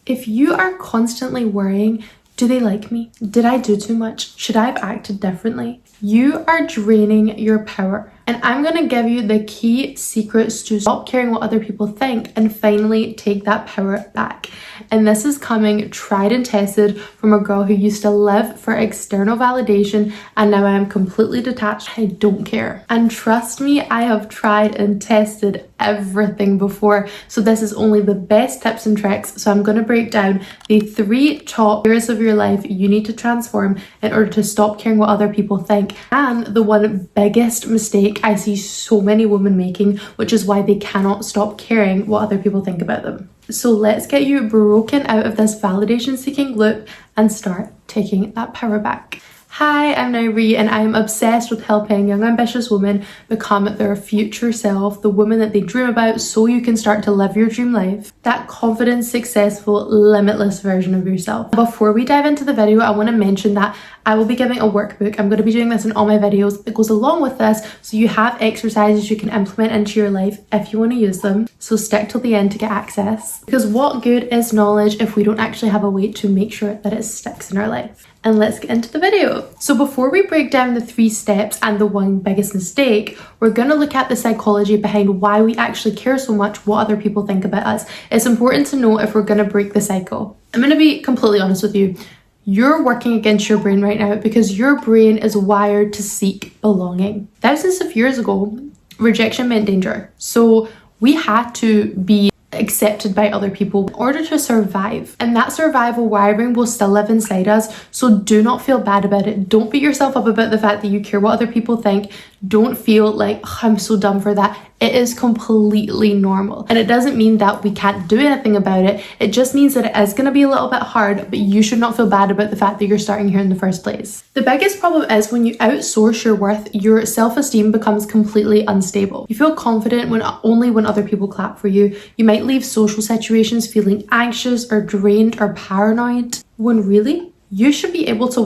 If you are constantly worrying, do they like me? Did I do too much? Should I have acted differently? You are draining your power. And I'm going to give you the key secrets to stop caring what other people think and finally take that power back. And this is coming tried and tested from a girl who used to live for external validation, and now I am completely detached. I don't care. And trust me, I have tried and tested everything before. So this is only the best tips and tricks. So I'm going to break down the 3 top areas of your life you need to transform in order to stop caring what other people think. And the one biggest mistake I see so many women making, which is why they cannot stop caring what other people think about them. So let's get you broken out of this validation seeking loop and start taking that power back. Hi, I'm Nyree and I'm obsessed with helping young ambitious women become their future self, the woman that they dream about, so you can start to live your dream life. That confident, successful, limitless version of yourself. Before we dive into the video, I want to mention that I will be giving a workbook. I'm going to be doing this in all my videos. It goes along with this, so you have exercises you can implement into your life if you want to use them. So stick till the end to get access. Because what good is knowledge if we don't actually have a way to make sure that it sticks in our life? And let's get into the video. So before we break down the 3 steps and the one biggest mistake, we're going to look at the psychology behind why we actually care so much what other people think about us. It's important to know if we're going to break the cycle. I'm going to be completely honest with you. You're working against your brain right now because your brain is wired to seek belonging. Thousands of years ago, rejection meant danger. So we had to be accepted by other people in order to survive, and that survival wiring will still live inside us. So do not feel bad about it. Don't beat yourself up about the fact that you care what other people think. Don't feel like, oh, I'm so dumb for that. It is completely normal, and it doesn't mean that we can't do anything about it. It just means that it is going to be a little bit hard, but you should not feel bad about the fact that you're starting here in the first place. The biggest problem is when you outsource your worth, your self-esteem becomes completely unstable. You feel confident only when other people clap for you. You might leave social situations feeling anxious or drained or paranoid, when really you should be able to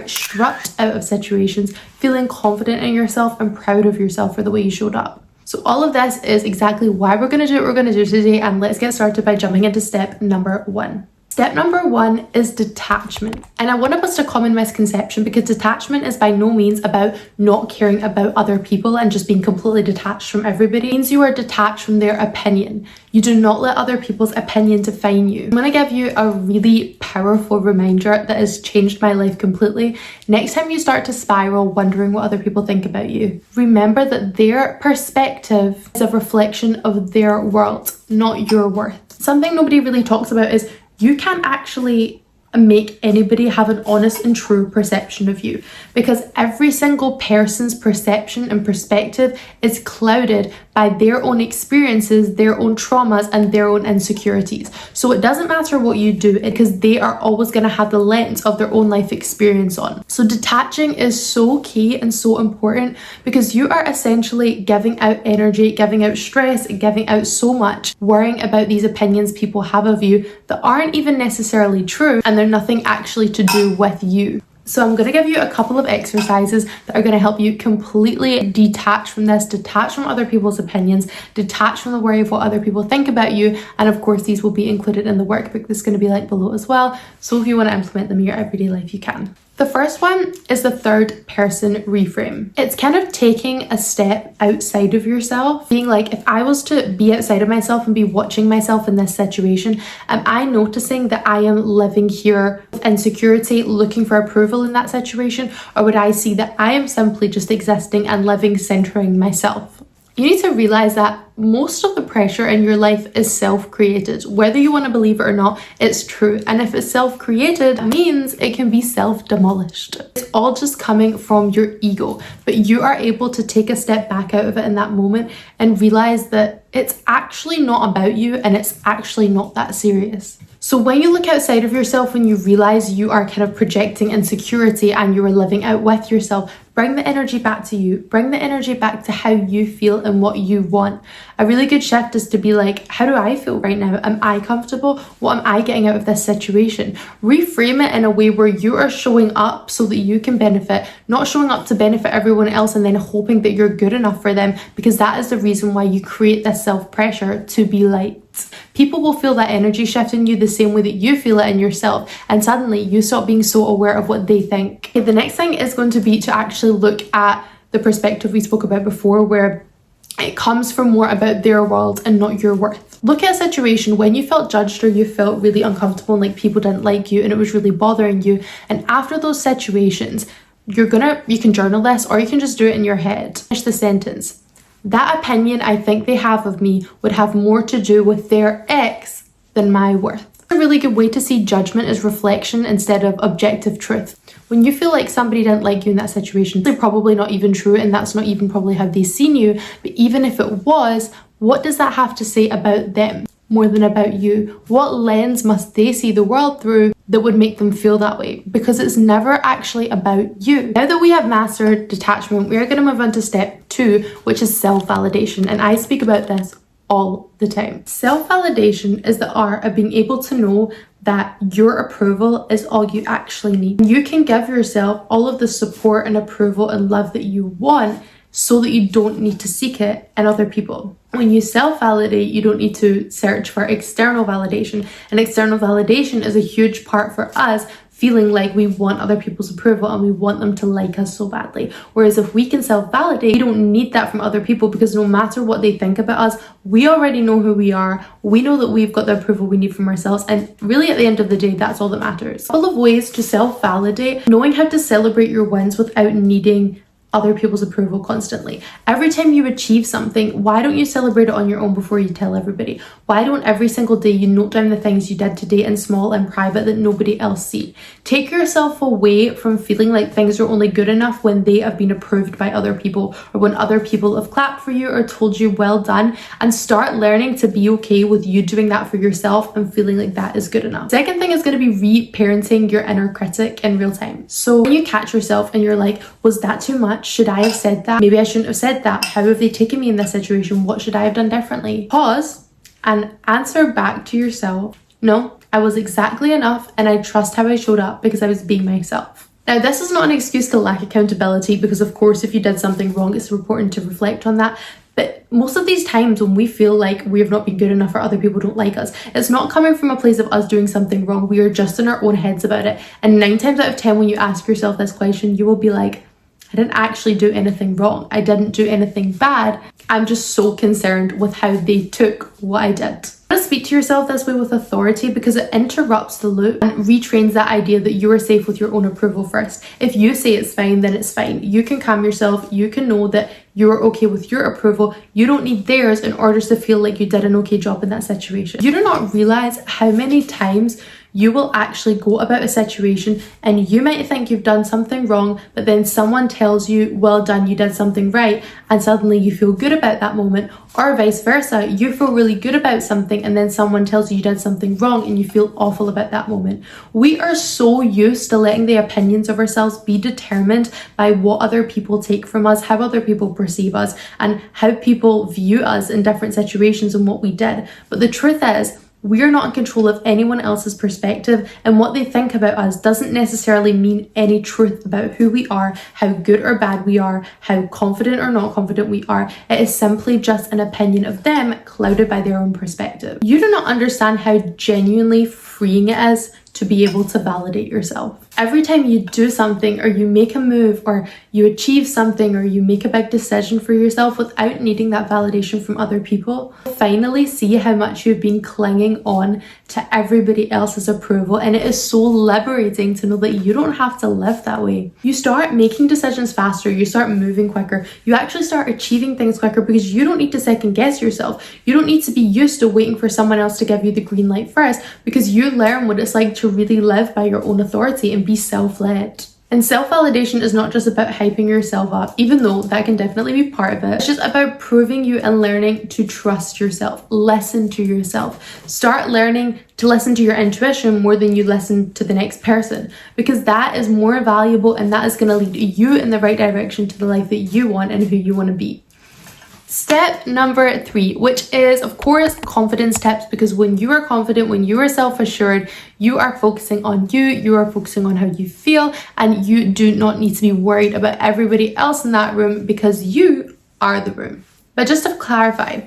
strut out of situations, feeling confident in yourself and proud of yourself for the way you showed up. So all of this is exactly why we're going to do what we're going to do today, and let's get started by jumping into step number 1. Step number 1 is detachment. And I want to bust a common misconception, because detachment is by no means about not caring about other people and just being completely detached from everybody. It means you are detached from their opinion. You do not let other people's opinion define you. I'm going to give you a really powerful reminder that has changed my life completely. Next time you start to spiral wondering what other people think about you, remember that their perspective is a reflection of their world, not your worth. Something nobody really talks about is you can't actually make anybody have an honest and true perception of you, because every single person's perception and perspective is clouded by their own experiences, their own traumas, and their own insecurities. So it doesn't matter what you do, because they are always going to have the lens of their own life experience on. So detaching is so key and so important, because you are essentially giving out energy, giving out stress, giving out so much, worrying about these opinions people have of you that aren't even necessarily true, and they're nothing actually to do with you. So I'm going to give you a couple of exercises that are going to help you completely detach from this, detach from other people's opinions, detach from the worry of what other people think about you. And of course, these will be included in the workbook that's going to be linked below as well. So if you want to implement them in your everyday life, you can. The first one is the 3rd person reframe. It's kind of taking a step outside of yourself, being like, if I was to be outside of myself and be watching myself in this situation, am I noticing that I am living here with insecurity, looking for approval in that situation? Or would I see that I am simply just existing and living, centering myself? You need to realize that most of the pressure in your life is self-created. Whether you want to believe it or not, it's true. And if it's self-created, it means it can be self-demolished. It's all just coming from your ego. But you are able to take a step back out of it in that moment and realize that it's actually not about you, and it's actually not that serious. So when you look outside of yourself, when you realize you are kind of projecting insecurity and you are living out with yourself, bring the energy back to you. Bring the energy back to how you feel and what you want. A really good shift is to be like, how do I feel right now? Am I comfortable? What am I getting out of this situation? Reframe it in a way where you are showing up so that you can benefit, not showing up to benefit everyone else and then hoping that you're good enough for them, because that is the reason why you create this self-pressure to be liked. People will feel that energy shift in you the same way that you feel it in yourself, and suddenly you stop being so aware of what they think. Okay, the next thing is going to be to actually look at the perspective we spoke about before, where it comes from more about their world and not your worth. Look at a situation when you felt judged or you felt really uncomfortable and like people didn't like you and it was really bothering you, and after those situations, you can journal this or you can just do it in your head. Finish the sentence. That opinion I think they have of me would have more to do with their ex than my worth. A really good way to see judgment is reflection instead of objective truth. When you feel like somebody didn't like you in that situation, they're probably not even true and that's not even probably how they seen you. But even if it was, what does that have to say about them more than about you? What lens must they see the world through that would make them feel that way? Because it's never actually about you. Now that we have mastered detachment, we are going to move on to step 2, which is self-validation. And I speak about this all the time. Self-validation is the art of being able to know that your approval is all you actually need. You can give yourself all of the support and approval and love that you want so that you don't need to seek it in other people. When you self-validate, you don't need to search for external validation. And external validation is a huge part for us feeling like we want other people's approval and we want them to like us so badly. Whereas if we can self-validate, we don't need that from other people, because no matter what they think about us, we already know who we are. We know that we've got the approval we need from ourselves. And really at the end of the day, that's all that matters. A couple of ways to self-validate: knowing how to celebrate your wins without needing other people's approval constantly. Every time you achieve something, why don't you celebrate it on your own before you tell everybody? Why don't every single day you note down the things you did today in small and private that nobody else see? Take yourself away from feeling like things are only good enough when they have been approved by other people, or when other people have clapped for you or told you well done, and start learning to be okay with you doing that for yourself and feeling like that is good enough. Second thing is going to be re-parenting your inner critic in real time. So when you catch yourself and you're like, was that too much? Should I have said that? Maybe I shouldn't have said that. How have they taken me in this situation? What should I have done differently? Pause and answer back to yourself, no, I was exactly enough and I trust how I showed up because I was being myself. Now, this is not an excuse to lack accountability, because of course, if you did something wrong, it's important to reflect on that. But most of these times when we feel like we have not been good enough or other people don't like us, it's not coming from a place of us doing something wrong. We are just in our own heads about it. And 9 times out of 10, when you ask yourself this question, you will be like, I didn't actually do anything wrong. I didn't do anything bad. I'm just so concerned with how they took what I did. Speak to yourself this way with authority, because it interrupts the loop and retrains that idea that you are safe with your own approval first. If you say it's fine, then it's fine. You can calm yourself. You can know that you're okay with your approval. You don't need theirs in order to feel like you did an okay job in that situation. You do not realize how many times you will actually go about a situation and you might think you've done something wrong, but then someone tells you, well done, you did something right, and suddenly you feel good about that moment. Or vice versa, you feel really good about something and then someone tells you you did something wrong and you feel awful about that moment. We are so used to letting the opinions of ourselves be determined by what other people take from us, how other people perceive us, and how people view us in different situations and what we did. But the truth is, we are not in control of anyone else's perspective, and what they think about us doesn't necessarily mean any truth about who we are, how good or bad we are, how confident or not confident we are. It is simply just an opinion of them clouded by their own perspective. You do not understand how genuinely freeing it is to be able to validate yourself. Every time you do something, or you make a move, or you achieve something, or you make a big decision for yourself without needing that validation from other people, you'll finally see how much you've been clinging on to everybody else's approval, and it is so liberating to know that you don't have to live that way. You start making decisions faster, you start moving quicker, you actually start achieving things quicker because you don't need to second guess yourself. You don't need to be used to waiting for someone else to give you the green light first, because you learn what it's like to really live by your own authority and be self-led. And self-validation is not just about hyping yourself up, even though that can definitely be part of it. It's just about proving you and learning to trust yourself. Listen to yourself. Start learning to listen to your intuition more than you listen to the next person, because that is more valuable and that is going to lead you in the right direction to the life that you want and who you want to be. Step number 3, which is of course confidence tips, because when you are confident, when you are self-assured, you are focusing on you, you are focusing on how you feel, and you do not need to be worried about everybody else in that room because you are the room. But just to clarify,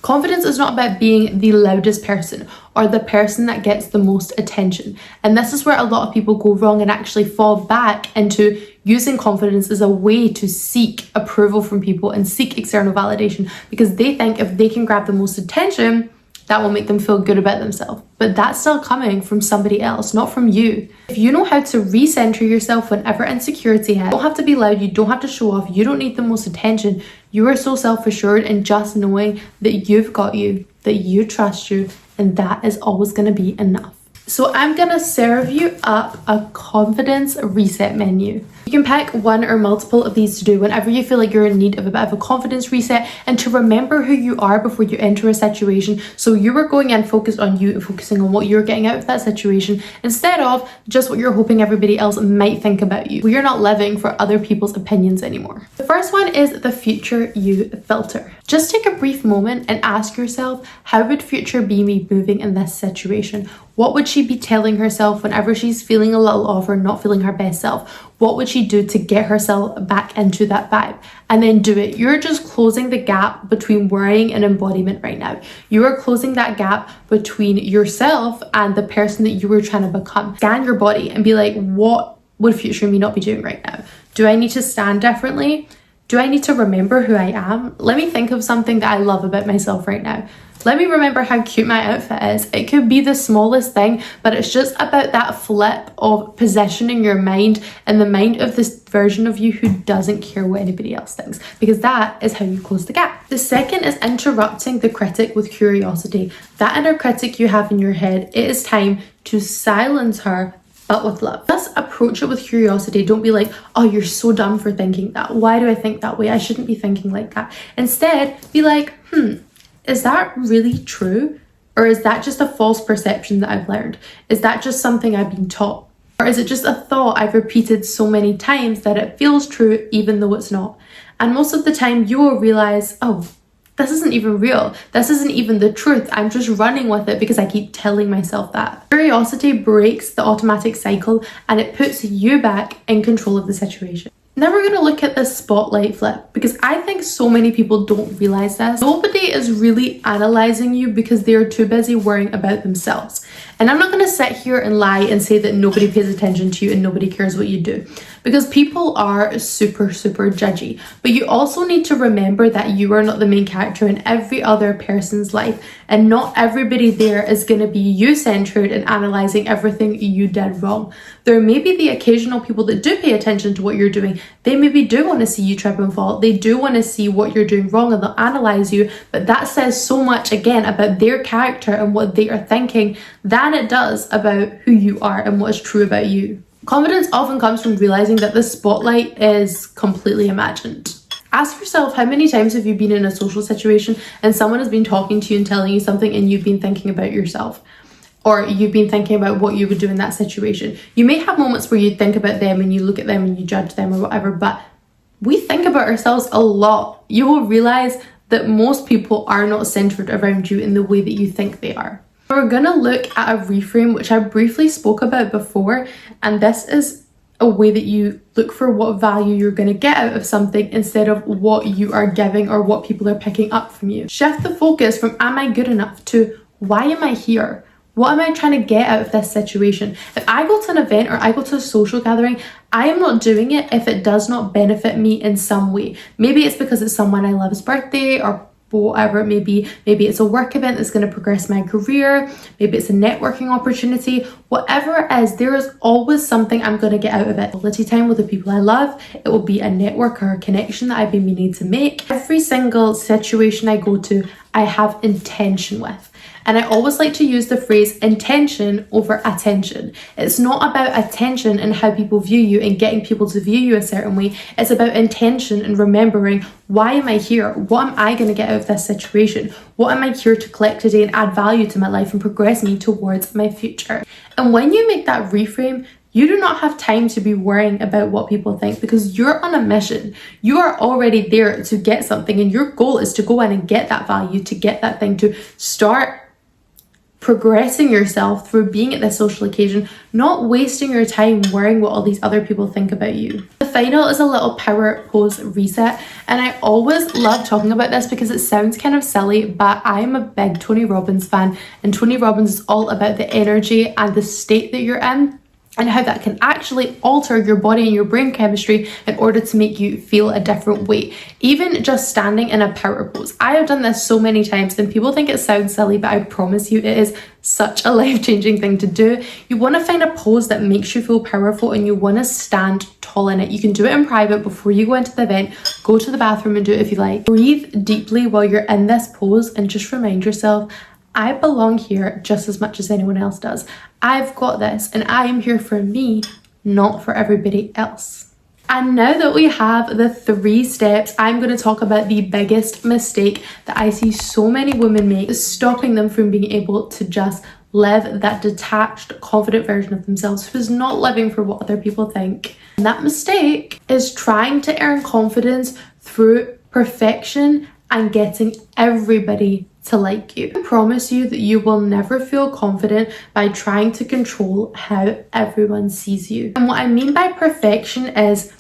Confidence is not about being the loudest person or the person that gets the most attention. And this is where a lot of people go wrong and actually fall back into using confidence as a way to seek approval from people and seek external validation, because they think if they can grab the most attention, that will make them feel good about themselves. But that's still coming from somebody else, not from you. If you know how to recenter yourself whenever insecurity hits, you don't have to be loud, you don't have to show off, you don't need the most attention. You are so self-assured in just knowing that you've got you, that you trust you, and that is always going to be enough. So I'm going to serve you up a confidence reset menu. You can pick one or multiple of these to do whenever you feel like you're in need of a bit of a confidence reset, and to remember who you are before you enter a situation. So you are going in focused on you and focusing on what you're getting out of that situation instead of just what you're hoping everybody else might think about you. We are not living for other people's opinions anymore. The first one is the future you filter. Just take a brief moment and ask yourself, how would future me moving in this situation? What would she be telling herself whenever she's feeling a little off or not feeling her best self? What would she do to get herself back into that vibe? And then do it. You're just closing the gap between worrying and embodiment right now. You are closing that gap between yourself and the person that you were trying to become. Scan your body and be like, what would future me not be doing right now? Do I need to stand differently? Do I need to remember who I am? Let me think of something that I love about myself right now. Let me remember how cute my outfit is. It could be the smallest thing, but it's just about that flip of positioning your mind in the mind of this version of you who doesn't care what anybody else thinks, because that is how you close the gap. The second is interrupting the critic with curiosity. That inner critic you have in your head, it is time to silence her, but with love. Just approach it with curiosity. Don't be like, oh, you're so dumb for thinking that. Why do I think that way? I shouldn't be thinking like that. Instead, be like, is that really true? Or is that just a false perception that I've learned? Is that just something I've been taught? Or is it just a thought I've repeated so many times that it feels true even though it's not? And most of the time you will realize, oh, this isn't even real. This isn't even the truth. I'm just running with it because I keep telling myself that. Curiosity breaks the automatic cycle and it puts you back in control of the situation. Now we're going to look at the spotlight flip, because I think so many people don't realize this. Nobody is really analyzing you because they are too busy worrying about themselves. And I'm not going to sit here and lie and say that nobody pays attention to you and nobody cares what you do, because people are super judgy. But you also need to remember that you are not the main character in every other person's life, and not everybody there is going to be you-centered and analyzing everything you did wrong. There may be the occasional people that do pay attention to what you're doing. They maybe do want to see you trip and fall. They do want to see what you're doing wrong and they'll analyze you, but that says so much again about their character and what they are thinking than it does about who you are and what is true about you. Confidence often comes from realizing that the spotlight is completely imagined. Ask yourself, how many times have you been in a social situation and someone has been talking to you and telling you something and you've been thinking about yourself? Or you've been thinking about what you would do in that situation. You may have moments where you think about them and you look at them and you judge them or whatever, but we think about ourselves a lot. You will realize that most people are not centered around you in the way that you think they are. We're gonna look at a reframe, which I briefly spoke about before, and this is a way that you look for what value you're going to get out of something instead of what you are giving or what people are picking up from you. Shift the focus from am I good enough to why am I here? What am I trying to get out of this situation? If I go to an event or I go to a social gathering, I am not doing it if it does not benefit me in some way. Maybe it's because it's someone I love's birthday or whatever it may be. Maybe it's a work event that's going to progress my career. Maybe it's a networking opportunity. Whatever it is, there is always something I'm going to get out of it. Quality time with the people I love. It will be a network or a connection that I've been meaning to make. Every single situation I go to, I have intention with. And I always like to use the phrase intention over attention. It's not about attention and how people view you and getting people to view you a certain way. It's about intention and remembering, why am I here? What am I going to get out of this situation? What am I here to collect today and add value to my life and progress me towards my future? And when you make that reframe, you do not have time to be worrying about what people think because you're on a mission. You are already there to get something and your goal is to go in and get that value, to get that thing, to start progressing yourself through being at this social occasion, not wasting your time worrying what all these other people think about you. The final is a little power pose reset, and I always love talking about this because it sounds kind of silly, but I am a big Tony Robbins fan, and Tony Robbins is all about the energy and the state that you're in, and how that can actually alter your body and your brain chemistry in order to make you feel a different way. Even just standing in a power pose. I have done this so many times and people think it sounds silly, but I promise you it is such a life-changing thing to do. You want to find a pose that makes you feel powerful and you want to stand tall in it. You can do it in private before you go into the event. Go to the bathroom and do it if you like. Breathe deeply while you're in this pose and just remind yourself, I belong here just as much as anyone else does. I've got this and I am here for me, not for everybody else. And now that we have the 3 steps, I'm going to talk about the biggest mistake that I see so many women make, stopping them from being able to just live that detached, confident version of themselves who's not living for what other people think. And that mistake is trying to earn confidence through perfection and getting everybody to like you. I promise you that you will never feel confident by trying to control how everyone sees you. And what I mean by perfection is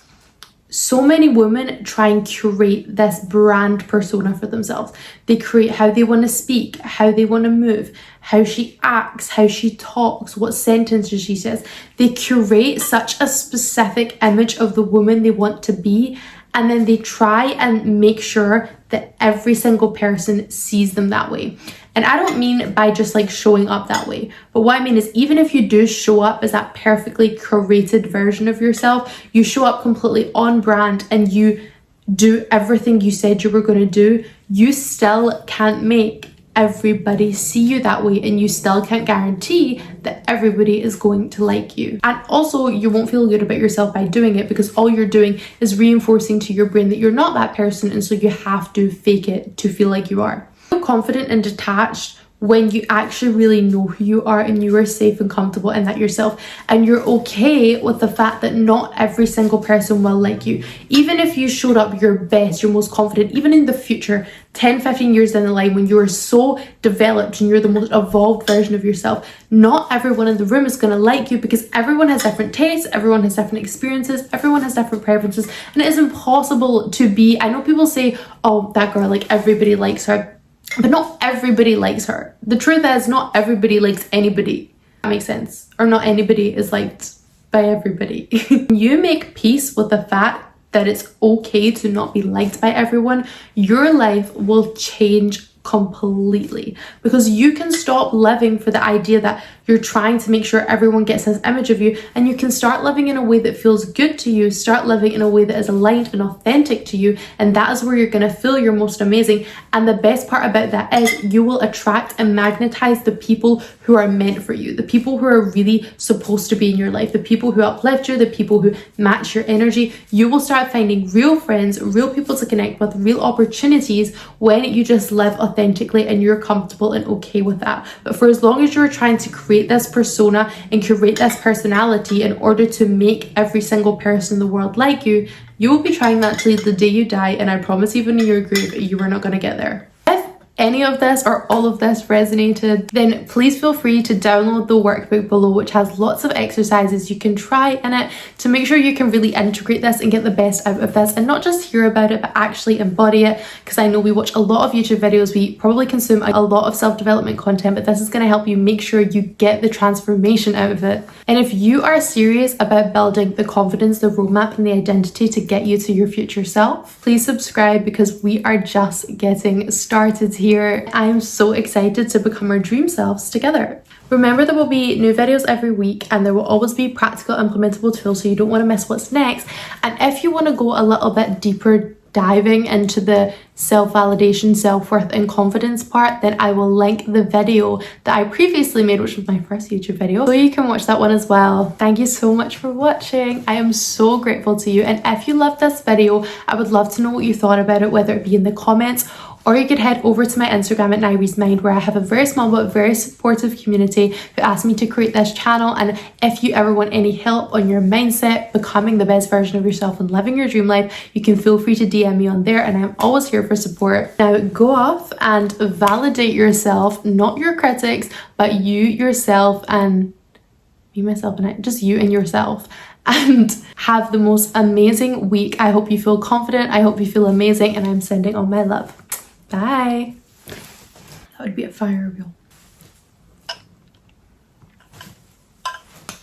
so many women try and curate this brand persona for themselves. They create how they want to speak, how they want to move, how she acts, how she talks, what sentences she says. They curate such a specific image of the woman they want to be, and then they try and make sure that every single person sees them that way. And I don't mean by just like showing up that way, but what I mean is even if you do show up as that perfectly curated version of yourself, you show up completely on brand and you do everything you said you were going to do, you still can't make everybody see you that way, and you still can't guarantee that everybody is going to like you. And also you won't feel good about yourself by doing it, because all you're doing is reinforcing to your brain that you're not that person, and so you have to fake it to feel like you are. Feel confident and detached when you actually really know who you are and you are safe and comfortable in that yourself, and you're okay with the fact that not every single person will like you. Even if you showed up your best, your most confident, even in the future, 10-15 years down the line, when you are so developed and you're the most evolved version of yourself, not everyone in the room is going to like you, because everyone has different tastes, everyone has different experiences, everyone has different preferences, and it is impossible to be. I know people say, oh, that girl, like everybody likes her. But not everybody likes her. The truth is, not everybody likes anybody. That makes sense. Or not anybody is liked by everybody. You make peace with the fact that it's okay to not be liked by everyone, your life will change completely, because you can stop living for the idea that you're trying to make sure everyone gets this image of you, and you can start living in a way that feels good to you, start living in a way that is aligned and authentic to you, and that is where you're going to feel your most amazing. And the best part about that is you will attract and magnetize the people who are meant for you, the people who are really supposed to be in your life, the people who uplift you, the people who match your energy. You will start finding real friends, real people to connect with, real opportunities when you just live authentically and you're comfortable and okay with that. But for as long as you're trying to create this persona and curate this personality in order to make every single person in the world like you, you will be trying that till the day you die, and I promise even in your grave you are not going to get there. If any of this or all of this resonated, then please feel free to download the workbook below, which has lots of exercises you can try in it to make sure you can really integrate this and get the best out of this, and not just hear about it but actually embody it. Because I know we watch a lot of YouTube videos, we probably consume a lot of self-development content, but this is going to help you make sure you get the transformation out of it. And if you are serious about building the confidence, the roadmap and the identity to get you to your future self, please subscribe, because we are just getting started here. I am so excited to become our dream selves together. Remember, there will be new videos every week, and there will always be practical implementable tools, so you don't want to miss what's next. And if you want to go a little bit deeper diving into the self-validation, self-worth and confidence part, then I will link the video that I previously made, which was my first YouTube video, so you can watch that one as well. Thank you so much for watching. I am so grateful to you, and if you loved this video, I would love to know what you thought about it, whether it be in the comments or you could head over to my Instagram at Nyree's Mind, where I have a very small but very supportive community who asked me to create this channel. And if you ever want any help on your mindset, becoming the best version of yourself and living your dream life, you can feel free to DM me on there, and I'm always here for support. Now go off and validate yourself, not your critics, but you yourself, and me, myself, and I, just you and yourself. And have the most amazing week. I hope you feel confident. I hope you feel amazing, and I'm sending all my love. Bye. That would be a fire reel.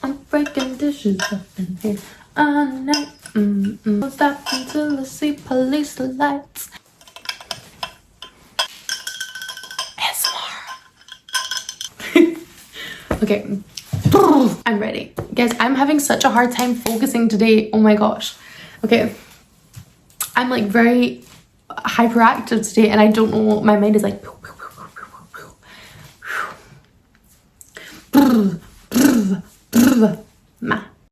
I'm breaking dishes up in here all night. Don't stop until I see police lights. ASMR. Okay. I'm ready. Guys, I'm having such a hard time focusing today. Oh my gosh. Okay. I'm like very hyperactive today, and I don't know, my mind is like